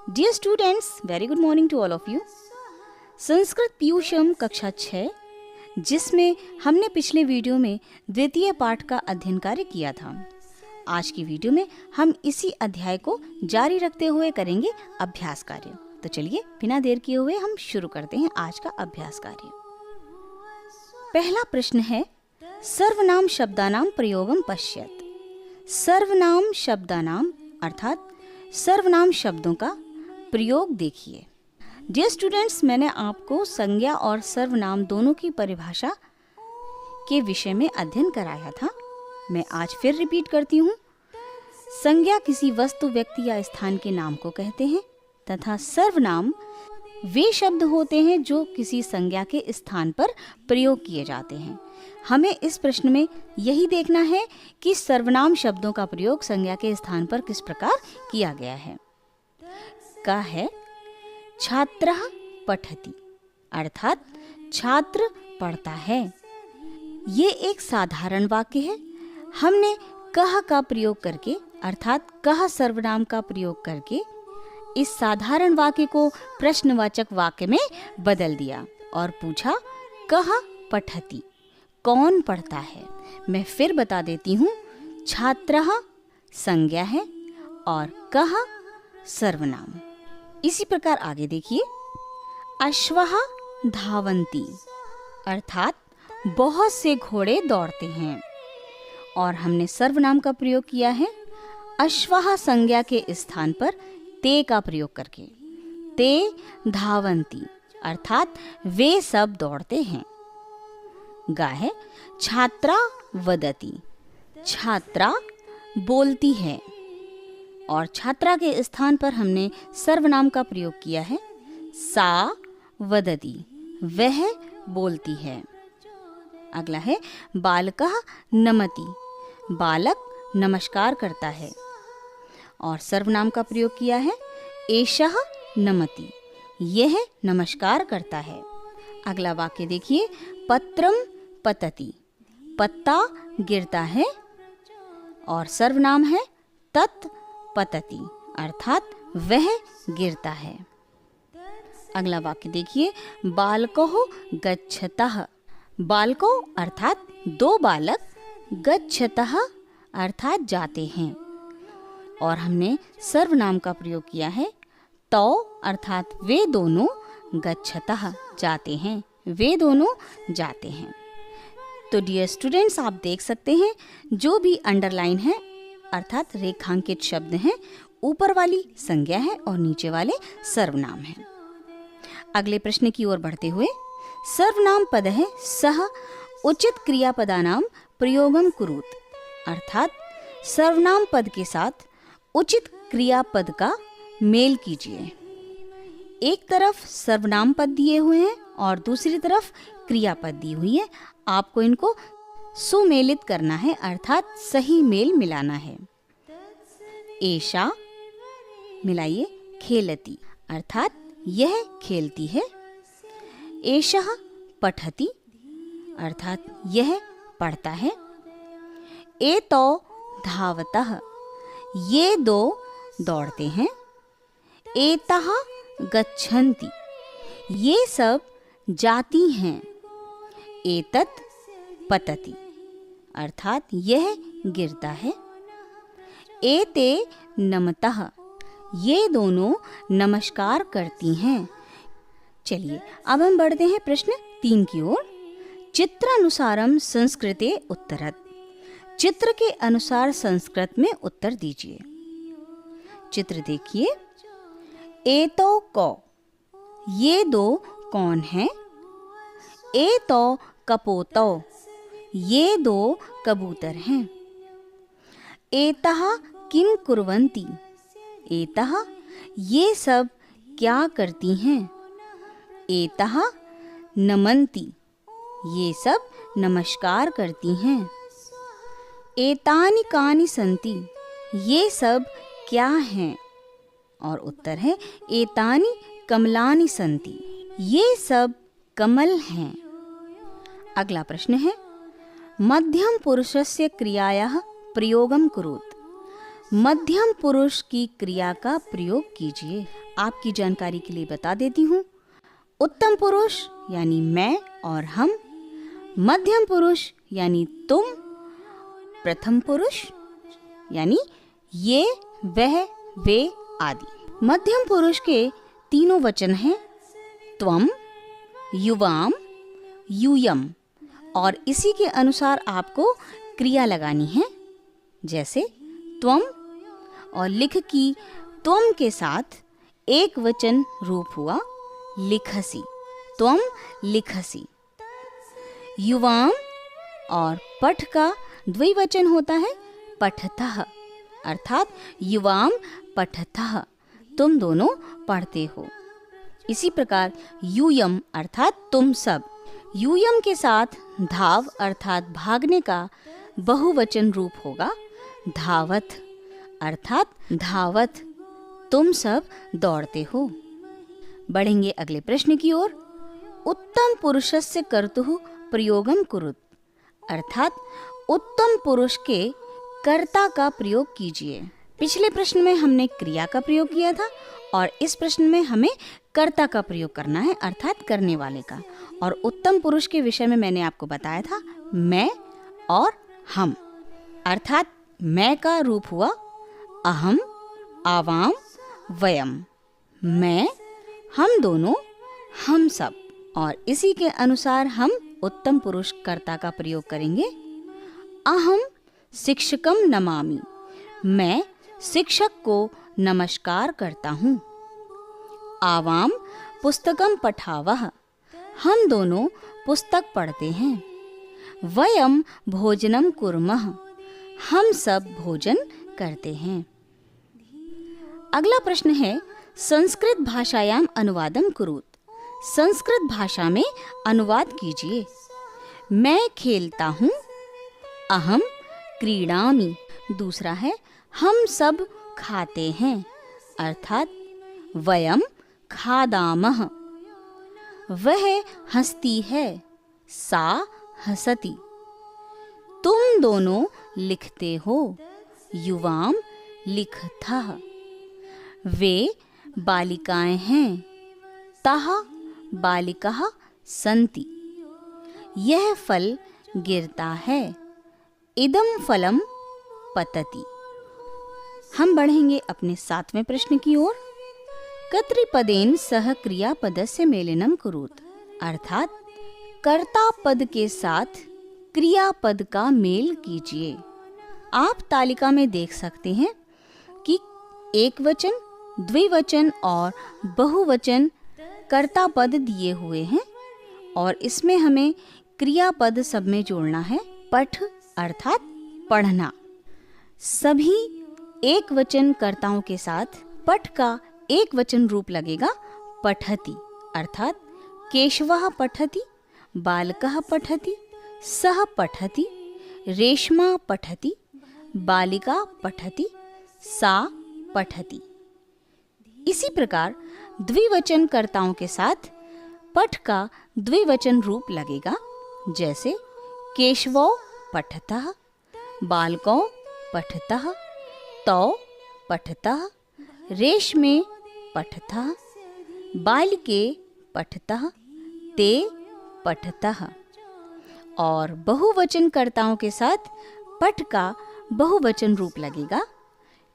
Dear students, very good morning to all of you. Sanskrit Piyusham कक्षा 6, जिसमें हमने पिछले वीडियो में द्वितीय पाठ का अध्ययन कार्य किया था। आज की वीडियो में हम इसी अध्याय को जारी रखते हुए करेंगे अभ्यास कार्य। तो चलिए बिना देर किए हुए हम शुरू करते हैं आज का अभ्यास कार्य। पहला प्रश्न है, सर्वनाम शब्दानाम प्रयोगम पश्यत। सर्वनाम शब्दानाम अर्थात सर्वनाम शब्दों का प्रयोग देखिए। डियर स्टूडेंट्स, मैंने आपको संज्ञा और सर्वनाम दोनों की परिभाषा के विषय में अध्ययन कराया था। मैं आज फिर रिपीट करती हूँ। संज्ञा किसी वस्तु, व्यक्ति या स्थान के नाम को कहते हैं तथा सर्वनाम वे शब्द होते हैं जो किसी संज्ञा के स्थान पर प्रयोग किए जाते हैं। हमें इस प्रश्न में यही देखना है कि सर्वनाम शब्दों का प्रयोग संज्ञा के स्थान पर किस प्रकार किया गया है। का है छात्रः पठति अर्थात छात्र पढ़ता है। ये एक साधारण वाक्य है। हमने कह का प्रयोग करके अर्थात कह सर्वनाम का प्रयोग करके इस साधारण वाक्य को प्रश्नवाचक वाक्य में बदल दिया और पूछा कह पठति, कौन पढ़ता है। मैं फिर बता देती हूँ, छात्रः संज्ञा है और कह सर्वनाम। इसी प्रकार आगे देखिए, अश्वः धावन्ति अर्थात बहुत से घोड़े दौड़ते हैं और हमने सर्वनाम का प्रयोग किया है अश्वः संज्ञा के स्थान पर ते का प्रयोग करके। ते धावन्ति अर्थात वे सब दौड़ते हैं। गा है छात्रा वदति, छात्रा बोलती है और छात्रा के स्थान पर हमने सर्वनाम का प्रयोग किया है सा वदति, वह बोलती है। अगला है बालकः नमति, बालक नमस्कार करता है और सर्वनाम का प्रयोग किया है एषः नमति, यह नमस्कार करता है। अगला वाक्य देखिए, पत्रम पतति, पत्ता गिरता है और सर्वनाम है तत् पतति अर्थात वह गिरता है। अगला वाक्य देखिए, बालकोः गच्छतः, बालको अर्थात दो बालक, गच्छतः अर्थात जाते हैं और हमने सर्वनाम का प्रयोग किया है तौ अर्थात वे दोनों, गच्छतः जाते हैं, वे दोनों जाते हैं। तो डियर स्टूडेंट्स, आप देख सकते हैं जो भी अंडरलाइन है अर्थात रेखांकित शब्द हैं, ऊपर वाली संज्ञा है और नीचे वाले सर्वनाम हैं। अगले प्रश्न की ओर बढ़ते हुए, सर्वनाम पद है सह उचित क्रियापदानाम प्रयोगम कुरुत अर्थात सर्वनाम पद के साथ उचित क्रियापद का मेल कीजिए। एक तरफ सर्वनाम पद दिए हुए हैं और दूसरी तरफ क्रियापद दी हुई है। आपको इनको सुमेलित करना है अर्थात सही मेल मिलाना है। एषा मिलाइए खेलति अर्थात यह खेलती है। एषः पठति अर्थात यह पढ़ता है। एतौ धावतः, ये दो दौड़ते हैं। एतः गच्छन्ति, ये सब जाती हैं। एतत् पतति अर्थात यह गिरता है। एते नमतः, ये दोनों नमस्कार करती हैं। चलिए अब हम बढ़ते हैं प्रश्न 3 की ओर। चित्रानुसारम संस्कृते उत्तरत, चित्र के अनुसार संस्कृत में उत्तर दीजिए। चित्र देखिए, एतो कौ, ये दो कौन हैं। एतो कपोतौ, ये दो कबूतर हैं। एतः किं कुर्वन्ति, एतः ये सब क्या करती हैं। एतः नमन्ति, ये सब नमस्कार करती हैं। एतानि कानि सन्ति, ये सब क्या हैं। और उत्तर है एतानि कमलानि सन्ति, ये सब कमल हैं। अगला प्रश्न है, मध्यम पुरुषस्य क्रियायाः प्रयोगम कुरुत, मध्यम पुरुष की क्रिया का प्रयोग कीजिए। आपकी जानकारी के लिए बता देती हूँ, उत्तम पुरुष यानी मैं और हम, मध्यम पुरुष यानी तुम, प्रथम पुरुष यानी ये, वह, वे आदि। मध्यम पुरुष के तीनों वचन हैं त्वम, युवाम, यूयम, और इसी के अनुसार आपको क्रिया लगानी है। जैसे त्वम और लिख की त्वम के साथ एक वचन रूप हुआ लिखसी, त्वम लिखसी। युवाम और पठ का द्विवचन होता है पठतः, अर्थात युवाम पठतः, तुम दोनों पढ़ते हो। इसी प्रकार यूयम अर्थात तुम सब, यूयम के साथ धाव अर्थात भागने का बहुवचन रूप होगा धावत, अर्थात धावत, तुम सब दौड़ते हो। बढ़ेंगे अगले प्रश्न की ओर। उत्तम पुरुषस्य कर्तुः प्रयोगम कुरुत, अर्थात उत्तम पुरुष के कर्ता का प्रयोग कीजिए। पिछले प्रश्न में हमने क्रिया का प्रयोग किया था और इस प्रश्न में हमें कर्ता का प्रयोग करना है, अर्थात करने वाले का। और उत्तम पुरुष के विषय में मैंने आपको बताया था मैं और हम, अर्थात मैं का रूप हुआ अहम, आवाम, वयम, मैं, हम दोनों, हम सब, और इसी के अनुसार हम उत्तम पुरुष कर्ता का प्रयोग करेंगे। अहम शिक्षकम नमामि, मैं शिक्षक को नमस्कार करता हूँ। आवाम पुस्तकम पठावः, हम दोनों पुस्तक पढ़ते हैं। वयम भोजनम कुर्मः, हम सब भोजन करते हैं। अगला प्रश्न है संस्कृत भाषायाम अनुवादम कुरुत, संस्कृत भाषा में अनुवाद कीजिए। मैं खेलता हूँ, अहम क्रीडामि। दूसरा है हम सब खाते हैं, अर्थात वयम खादामः। वह हंसती है, सा हसति। तुम दोनों लिखते हो, युवाम लिखतः। वे बालिकाएं हैं, तः बालिकाः सन्ति। यह फल गिरता है, इदं फलम पतति। हम बढ़ेंगे अपने 7वें प्रश्न की ओर। कर्तृपदेन सह क्रियापदस्य मेलनम कुरुत, अर्थात कर्ता पद के साथ क्रियापद का मेल कीजिए। आप तालिका में देख सकते हैं कि एक वचन, द्विवचन और बहुवचन कर्ता पद दिए हुए हैं और इसमें हमें क्रियापद सब में जोड़ना है पठ, अर्थात पढ़ना। सभी एक वचन कर्ताओं के साथ पठ का एक वचन रूप लगेगा पठति, अर्थात केशवः पठति, बालकः पठति, सः पठति, रेशमा पठति, बालिका पठति, सा पठति। इसी प्रकार द्विवचन कर्ताओं के साथ पठ का द्विवचन रूप लगेगा, जैसे केशवौ पठतः, बालकौ पठतः, तौ पठतः, रेशमे पठतः, बालिके पठतः, ते पठतः। और बहुवचन कर्ताओं के साथ पठ का बहुवचन रूप लगेगा,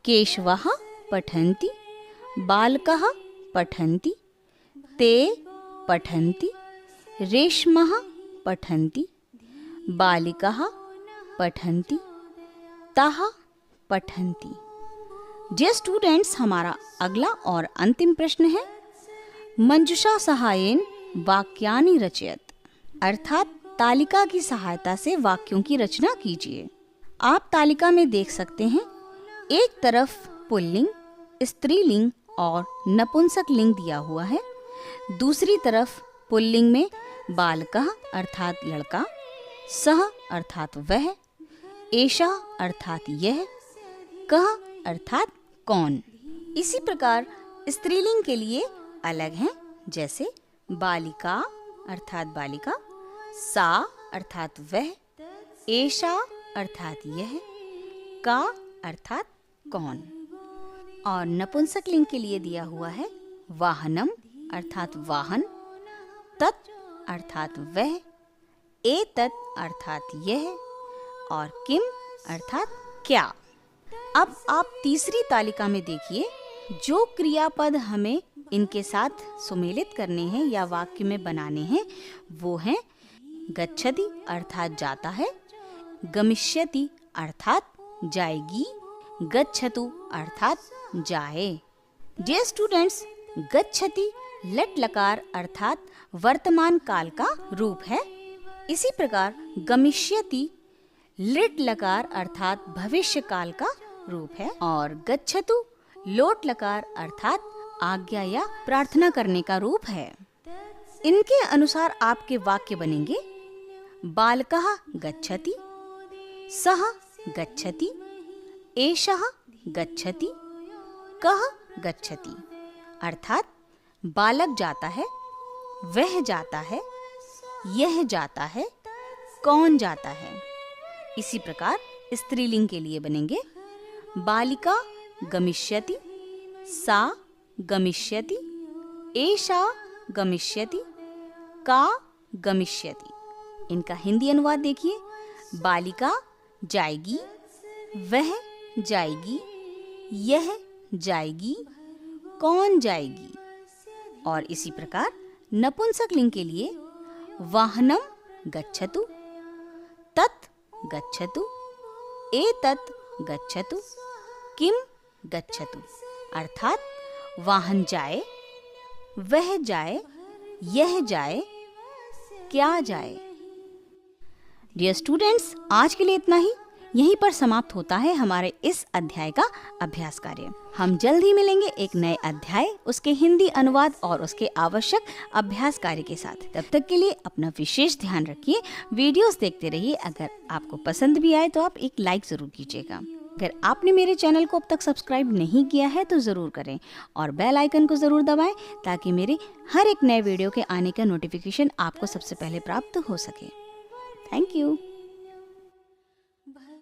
केशवः पठन्ति, बालकः पठन्ति, ते पठन्ति, रेशमः पठन्ति, बालिकाः पठन्ति, ताः पठन्ति। डियर स्टूडेंट्स, हमारा अगला और अंतिम प्रश्न है मंजुषा सहायेन वाक्यानि रचयत, अर्थात तालिका की सहायता से वाक्यों की रचना कीजिए। आप तालिका में देख सकते हैं, एक तरफ पुल्लिंग, स्त्रीलिंग और नपुंसक लिंग दिया हुआ है, दूसरी तरफ पुल्लिंग में बालकः अर्थात लड़का, सह अर्थात वह, एषा अर्थात यह, कह अर्थात कौन। इसी प्रकार स्त्रीलिंग के लिए अलग हैं, जैसे बालिका अर्थात बालिका, सा अर्थात वह, एषा अर्थात यह, का अर्थात कौन। और नपुंसक लिंग के लिए दिया हुआ है वाहनम अर्थात वाहन, तत् अर्थात वह, एतत् अर्थात यह, और किम अर्थात क्या। अब आप तीसरी तालिका में देखिए, जो क्रियापद हमें इनके साथ सुमेलित करने हैं या वाक्य में बनाने हैं वो हैं गच्छति अर्थात जाता है, गमिष्यति अर्थात जाएगी, गच्छतु अर्थात जाए। डियर स्टूडेंट्स, गच्छति लट लकार अर्थात वर्तमान काल का रूप है। इसी प्रकार गमिष्यति लिट लकार अर्थात भविष्य काल का रूप है, और गच्छतु लोट लकार अर्थात आज्ञा या प्रार्थना करने का रूप है। इनके अनुसार आपके वाक्य बनेंगे बालकः गच्छति, सः गच्छति, एषः गच्छति, कः गच्छति। अर्थात बालक जाता है, वह जाता है, यह जाता है, कौन जाता है। इसी प्रकार स्त्रीलिंग के लिए बनेंगे बालिका गमिष्यति, सा गमिष्यति, एषा गमिष्यति, का गमिष्यति। इनका हिंदी अनुवाद देखिए, बालिका जाएगी, वह जाएगी, यह जाएगी, कौन जाएगी। और इसी प्रकार नपुंसक लिंग के लिए वाहनम गच्छतु, तत् गच्छतु, एतत् गच्छतु, किम गच्छतु। अर्थात वाहन जाए, वह जाए, यह जाए, क्या जाए। डियर स्टूडेंट्स, आज के लिए इतना ही। यहीं पर समाप्त होता है हमारे इस अध्याय का अभ्यास कार्य। हम जल्द ही मिलेंगे एक नए अध्याय, उसके हिंदी अनुवाद और उसके आवश्यक अभ्यास कार्य के साथ। तब तक के लिए अपना विशेष ध्यान रखिए, वीडियोस देखते रहिए। अगर आपको पसंद भी आए तो आप एक लाइक ज़रूर कीजिएगा। अगर आपने मेरे चैनल को अब तक सब्सक्राइब नहीं किया है तो ज़रूर करें, और बेल आइकन को ज़रूर दबाएं ताकि मेरे हर एक नए वीडियो के आने का नोटिफिकेशन आपको सबसे पहले प्राप्त हो सके। Thank you.